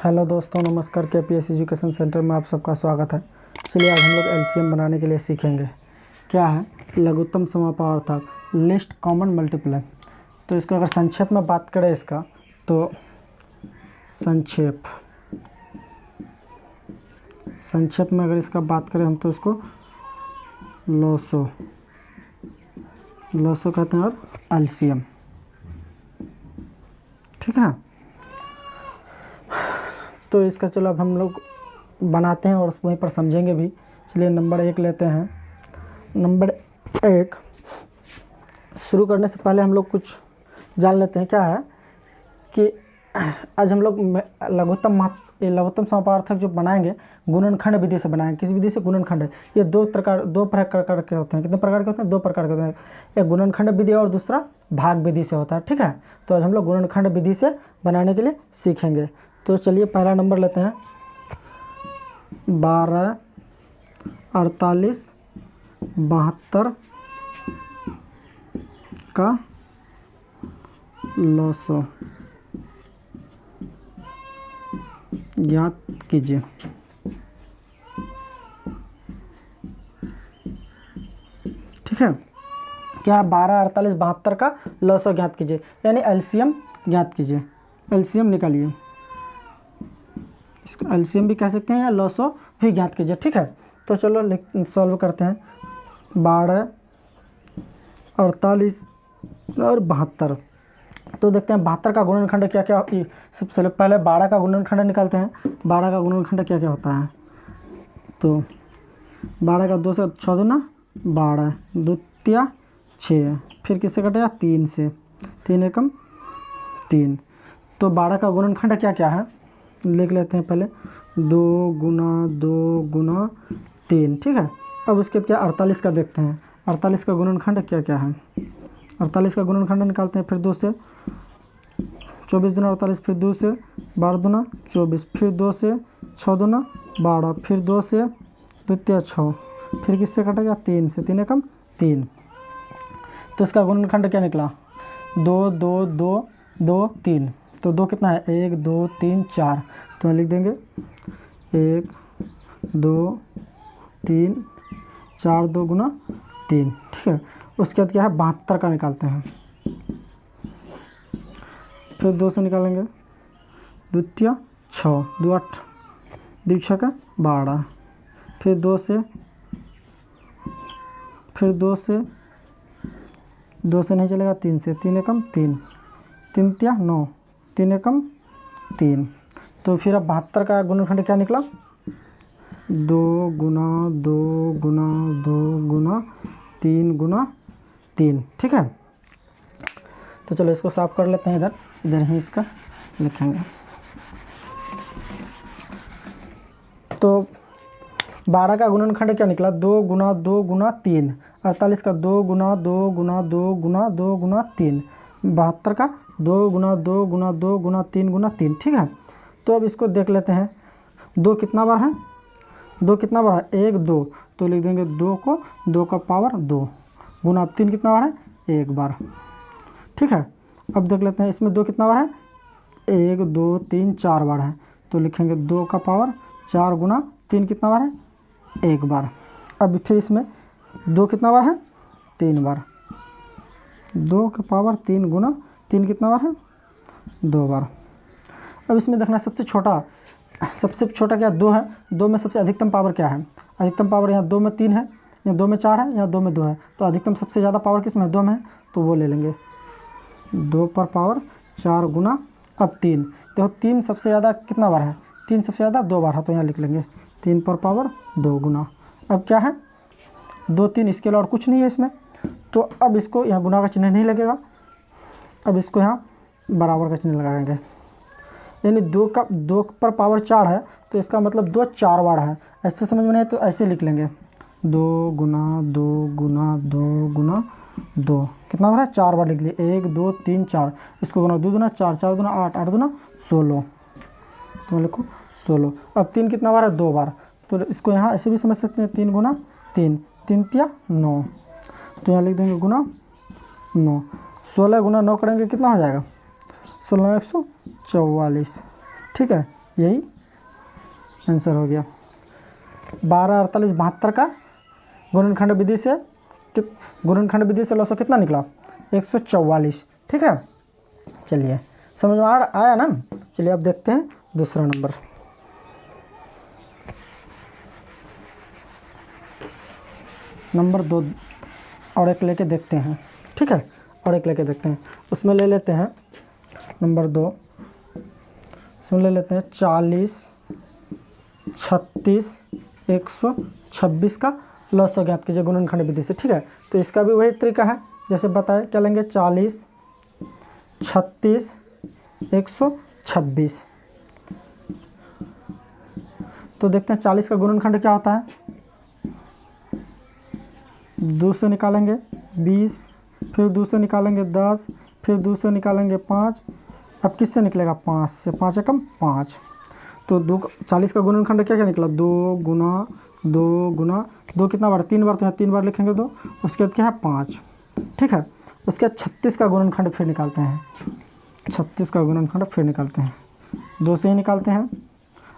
Hello दोस्तों, नमस्कार। KPS education centre में आप सबका स्वागत है। चलिए आज हम लोग एलसीएम बनाने के लिए सीखेंगे। क्या है लघुत्तम समापवर्तक, लिस्ट कॉमन मल्टीप्लाई। तो इसको अगर संक्षेप में बात करें इसका, तो संक्षेप में अगर इसका बात करें हम, तो इसको लोसो कहते हैं और एलसीएम। ठीक है, तो इसका चलो अब हम लोग बनाते हैं और वहीं पर समझेंगे भी। चलिए नंबर 1 लेते हैं। नंबर 1 शुरू करने से पहले हम लोग कुछ जान लेते हैं। क्या है कि आज हम लोग लघुत्तम समापवर्तक जो बनाएंगे गुणनखंड विधि से बनाएंगे। किस विधि से? गुणनखंड। ये दो प्रकार के होते हैं। कितने प्रकार के होते हैं? 2 प्रकार के होते हैं। एक गुणनखंड विधि और दूसरा भाग विधि से होता है। ठीक है, तो आज हम लोग गुणनखंड विधि से बनाने के लिए सीखेंगे। तो चलिए पहला नंबर लेते हैं। 12, 48, 72 का लॉसो ज्ञात कीजिए। ठीक है, क्या 12, 48, 72 का लॉसो ज्ञात कीजिए, यानी एलसीएम ज्ञात कीजिए। एलसीएम निकालिए। इसको एलसीएम भी कह सकते हैं या लॉसो भी ज्ञात कीजिए। ठीक है, तो चलो सॉल्व करते हैं। 12, 48 और 72। तो देखते हैं 72 का गुणनखंड क्या क्या। सबसे पहले 12 का गुणनखंड निकालते हैं। 12 का गुणनखंड क्या क्या होता है? तो 12 का 2 से 6 दूना 12, 2 तिया 6, फिर किससे कटेगा? 3 से। 3 एकम 3। तो 12 का गुणनखंड क्या क्या है लिख लेते हैं पहले। 2 गुना 2 गुना 3। ठीक है, अब उसके बाद क्या 48 का देखते हैं। 48 का गुणनखंड क्या क्या है? 48 का गुणनखंड निकालते हैं। फिर 2 से 24 दूना 48, फिर 2 से 12 दूना 24, फिर 2 से 6 दूना 12, फिर 2 से 2 तिया 6, फिर किससे कटेगा? 3 से। 3 एकम 3। तो इसका गुणनखंड क्या निकला? 2 2 2 2 3। तो 2 कितना है? 1 2 3 4। तो लिख देंगे 1 2 3 4, 2 गुना 3। ठीक है, उसके बाद क्या है 72 का निकालते हैं। फिर 2 से निकालेंगे। 2 तिया 6, 2 8, 2 6 का 12, फिर 2 से 2 से नहीं चलेगा। 3 से। 3 एकम 3, 3 तिया 9, 3 एकम 3। तो फिर अब 72 का गुणनखंड क्या निकला? 2 गुना 2 गुना 2 गुना 3 गुना 3। ठीक है, तो चलो इसको साफ कर लेते हैं। इधर ही इसका लिखेंगे। तो 12 का गुणनखंड क्या निकला? 2 गुना 2 गुना 3। 48 का 2 गुना 2 गुना 2 गुना 2 गुना 3। 72 का 2 गुना 2 गुना 2 गुना 3 गुना 3। ठीक है, तो अब इसको देख लेते हैं। 2 कितना बार है? 2 कितना बार है? 1 2। तो लिख देंगे 2 को 2 का पावर 2 गुना 3 कितना बार है? 1 बार। ठीक है, अब देख लेते हैं इसमें 2 कितना बार है? 1 2 3 4 बार है। तो लिखेंगे 2 का पावर 4 गुना 3 कितना बार है? 1 बार। अब फिर इसमें 2 कितना बार है? 3 बार। 2 का पावर 3 गुना 3 कितना बार है? 2 बार। अब इसमें देखना सबसे छोटा क्या 2 है। 2 में सबसे अधिकतम पावर क्या है? अधिकतम पावर यहाँ 2 में 3 है, यहाँ 2 में 4 है, यहाँ 2 में 2 है। तो अधिकतम सबसे ज़्यादा पावर किस में? 2 में है, तो वो ले लेंगे। 2 पर पावर 4 गुना अब 3। देखो 3 सबसे ज़्यादा कितना बार है? 3 सबसे ज़्यादा 2 बार है, तो यहाँ लिख लेंगे 3 पर पावर 2 गुना। अब क्या है? 2 3, इसके अलावा और कुछ नहीं है इसमें। तो अब इसको यहाँ गुना का चिन्ह नहीं लगेगा। अब इसको यहाँ बराबर का चिन्ह लगाएंगे, यानी 2 पर पावर 4 है, तो इसका मतलब 2 4 बार है। ऐसे समझ में नहीं तो ऐसे लिख लेंगे। 2 गुना 2 गुना 2 गुना 2 कितना बार है? 4 बार लिख लिए। 1 2 3 4। इसको गुना 2 दूना 4, 4 दूना 8, 8 दूना 16। तो लिखो 16। अब 3 कितना बार है? 2 बार। तो इसको यहाँ ऐसे भी समझ सकते हैं। 3 गुना 3, 3 तिया 9। तो यहाँ लिख देंगे गुना 9। 16 गुना 9 करेंगे कितना हो जाएगा? 16 144। ठीक है, यही आंसर हो गया। 12, 48, 72 का गुणनखंड विधि से लॉस कितना निकला? 144। ठीक है, चलिए समझ में आया ना। चलिए अब देखते हैं दूसरा नंबर। नंबर 2 और एक लेके देखते हैं। ठीक है, और एक लेके देखते हैं। उसमें ले लेते हैं नंबर 2, उसमें ले लेते हैं 40, 36, 126 का लॉस ज्ञात कीजिए गुणनखंड विधि से। ठीक है, तो इसका भी वही तरीका है जैसे बताए। क्या लेंगे? 40, 36, 126। तो देखते हैं 40 का गुणनखंड क्या होता है। 2 से निकालेंगे 20, फिर 2 से निकालेंगे 10, फिर 2 से निकालेंगे 5। अब किससे निकलेगा? 5 से। 5 एकम 5। तो 40 का गुणनखंड क्या क्या निकला? 2 गुना 2 गुना 2 कितना बार? 3 बार, तो यहाँ 3 बार लिखेंगे 2। उसके बाद क्या है? 5। ठीक है, उसके बाद 36 का गुणनखंड फिर निकालते हैं। 36 का गुणनखंड फिर निकालते हैं। 2 से ही निकालते हैं।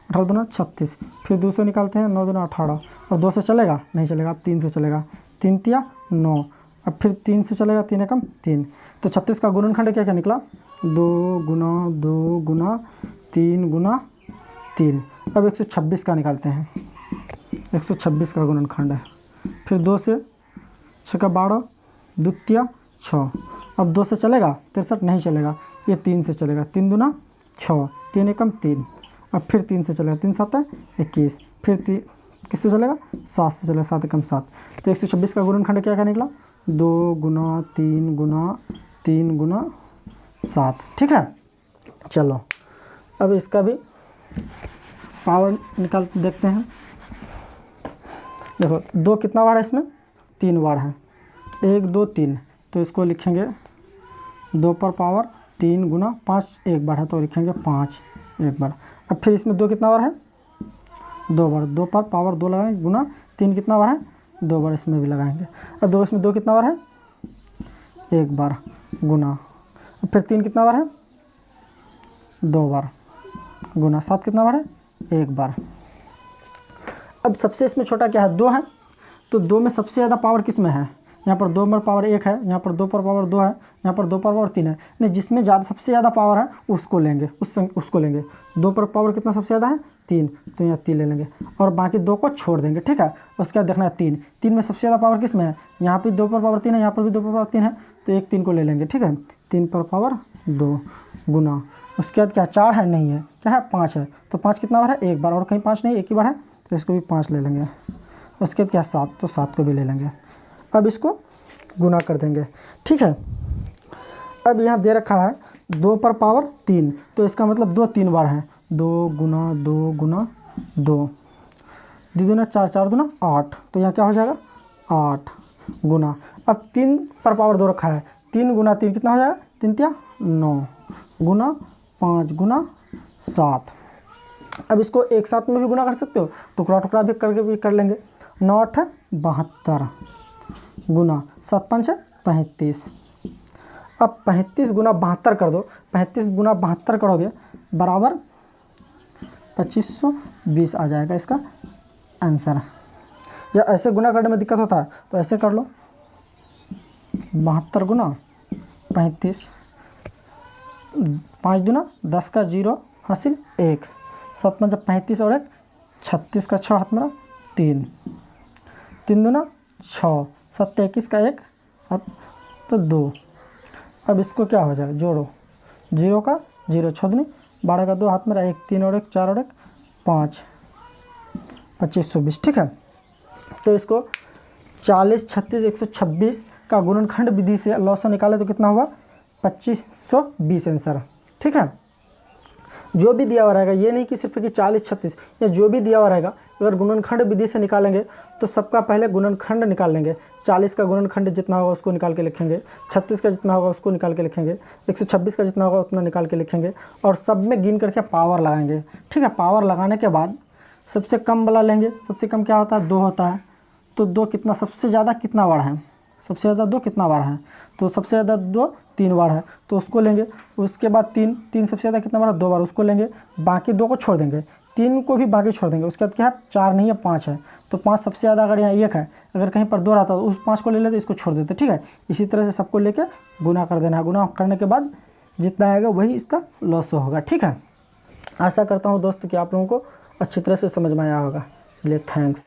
18 दूना 36, फिर 2 से निकालते हैं। 9 दूना 18, और 2 से चलेगा? नहीं चलेगा, अब 3 से चलेगा। 3 तिया 9, अब फिर 3 से चलेगा। 3 एकम 3। तो 36 का गुणनखंड क्या क्या निकला? 2 गुना 2 गुना 3 गुना 3। अब 126 का निकालते हैं। 126 का गुणनखंड है। फिर 2 से 6 का 12, 2 तिया 6। अब 2 से चलेगा? 63 नहीं चलेगा, ये 3 से चलेगा। 3 दूना 6, 3 एकम 3। अब फिर 3 से चलेगा। 3 7 21, फिर 3 किससे चलेगा? 7 से चलेगा। 7 एकम 7। तो 126 का गुणनखंड क्या क्या निकला? 2 गुना 3 गुना 3 गुना 7। ठीक है, चलो अब इसका भी पावर निकाल देखते हैं। देखो 2 कितना बार है इसमें? 3 बार है। 1 2 3, तो इसको लिखेंगे 2 पर पावर 3 गुना 5 एक बार है, तो लिखेंगे 5 एक बार। अब फिर इसमें 2 कितना बार है? 2 बार। 2 पर पावर 2 लगाएंगे गुना 3 कितना बार है? 2 बार इसमें भी लगाएंगे। अब 2 इसमें 2 कितना बार है? 1 बार गुना। अब फिर 3 कितना बार है? 2 बार गुना 7 कितना बार है? 1 बार। अब सबसे इसमें छोटा क्या है? 2 है। तो 2 में सबसे ज़्यादा पावर किस में है? यहाँ पर 2 पर पावर 1 है, यहाँ पर 2 पर पावर 2 है, यहाँ पर 2 पर पावर 3 है। नहीं, जिसमें सबसे ज़्यादा पावर है उसको लेंगे, उसको लेंगे। 2 पर पावर कितना सबसे ज़्यादा है? 3, तो यहाँ 3 ले लेंगे और बाकी 2 को छोड़ देंगे। ठीक है, उसके बाद देखना है 3 में सबसे ज़्यादा पावर किस में है? यहाँ पर 2 पर पावर 3 है, यहाँ पर भी 2 पर पावर 3 है, तो एक 3 को ले लेंगे। ठीक है, 3 पर पावर 2 गुना, उसके बाद क्या 4 है? नहीं है, क्या है? 5 है। तो 5 कितना बार है? 1 बार, और कहीं 5 नहीं, 1 ही बार है, तो इसको भी 5 ले लेंगे। उसके बाद क्या 7, तो 7 को भी ले लेंगे। अब इसको गुना कर देंगे। ठीक है, अब यहाँ दे रखा है 2 पर पावर 3, तो इसका मतलब 2 3 बार है। 2 गुना 2 गुना 2, 2 दूना 4, 4 दूना 8, तो यहाँ क्या हो जाएगा? 8 गुना। अब 3 पर पावर 2 रखा है, 3 गुना 3 कितना हो जाएगा? 3 तिया 9 गुना 5 गुना 7। अब इसको एक साथ में भी गुना कर सकते हो, टुकड़ा टुकड़ा भी करके भी कर लेंगे। 9 8 72 गुना 7 5 35। अब 35 गुना 72 कर दो। 35 गुना 72 करोगे बराबर 2520 आ जाएगा इसका आंसर। या ऐसे गुना करने में दिक्कत होता है तो ऐसे कर लो, 72 गुना 35, 5 दूना 10 का 0 हासिल 1, 7 5 35 और 1 36 का 6 हाथ मेरा 3, 3 दूना 6, 7 21 का 1 हाथ तो 2। अब इसको क्या हो जाएगा? जोड़ो, 0 का 0 6 दूनी 12 का 2 हाथ मेरा 1 3 और 1 4 और 1 5, 2520। ठीक है, तो इसको 40 36 126 का गुणनखंड विधि से लॉसा निकाले तो कितना हुआ? 2520 आंसर। ठीक है, जो भी दिया हुआ रहेगा, ये नहीं कि सिर्फ कि 40 36, या जो भी दिया हुआ रहेगा अगर गुणनखंड विधि से निकालेंगे तो सबका पहले गुणनखंड निकाल लेंगे। 40 का गुणनखंड जितना होगा उसको निकाल के लिखेंगे, 36 का जितना होगा उसको निकाल के लिखेंगे, 126 का जितना होगा उतना निकाल के लिखेंगे, और सब में गिन करके पावर लगाएंगे। ठीक है, पावर लगाने के बाद सबसे कम वाला लेंगे। सबसे कम क्या होता है? 2 होता है। तो 2 कितना सबसे ज़्यादा कितना बार है? सबसे ज़्यादा 2 कितना बार है, तो सबसे ज़्यादा 2 3 बार है तो उसको लेंगे। उसके बाद 3 सबसे ज़्यादा कितना बार है, 2 बार, उसको लेंगे। बाकी 2 को छोड़ देंगे, 3 को भी बाकी छोड़ देंगे। उसके बाद क्या है, 4 नहीं है 5 है, तो 5 सबसे ज़्यादा अगर यहाँ 1 है, अगर कहीं पर 2 रहता तो उस 5 को ले लेते, इसको छोड़ देते, ठीक है। इसी तरह से सबको लेके गुना कर देना है। गुना करने के बाद जितना आएगा वही इसका लॉस होगा, ठीक है। आशा करता हूँ दोस्त कि आप लोगों को अच्छी तरह से समझ में आया होगा। चलिए थैंक्स।